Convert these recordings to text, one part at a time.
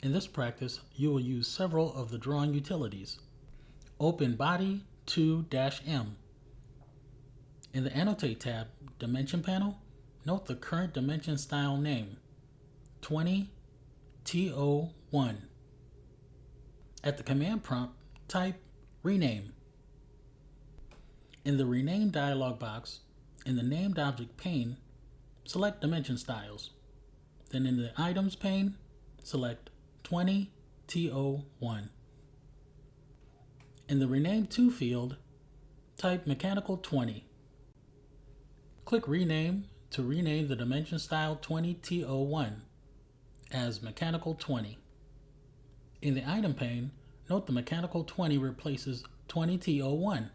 In this practice, you will use several of the drawing utilities. Open Body 2-M. In the Annotate tab, Dimension panel, note the current dimension style name, 20TO1. At the command prompt, type Rename. In the Rename dialog box, in the Named Object pane, select Dimension Styles. Then in the Items pane, select 20TO1. In the Rename To field, type Mechanical 20. Click Rename to rename the dimension style 20TO1 as Mechanical 20. In the Item pane, note the Mechanical 20 replaces 20TO1.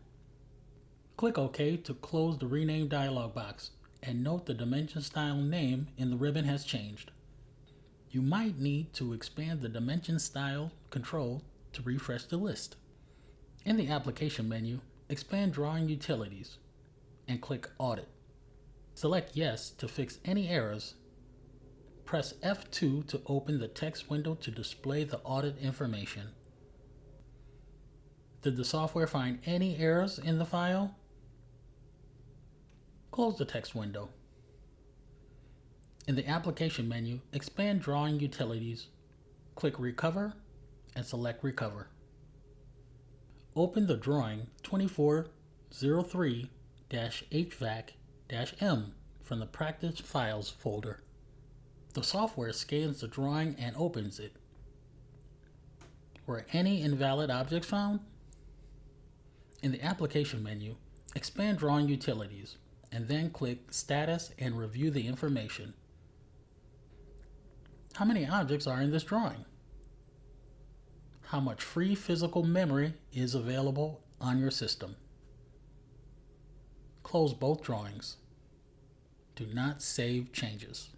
Click OK to close the Rename dialog box and note the dimension style name in the ribbon has changed. You might need to expand the dimension style control to refresh the list. In the Application menu, expand Drawing Utilities and click Audit. Select Yes to fix any errors. Press F2 to open the text window to display the audit information. Did the software find any errors in the file? Close the text window. In the Application menu, expand Drawing Utilities, click Recover, and select Recover. Open the drawing 2403-HVAC-M from the Practice Files folder. The software scans the drawing and opens it. Were any invalid objects found? In the Application menu, expand Drawing Utilities, and then click Status and review the information. How many objects are in this drawing? How much free physical memory is available on your system? Close both drawings. Do not save changes.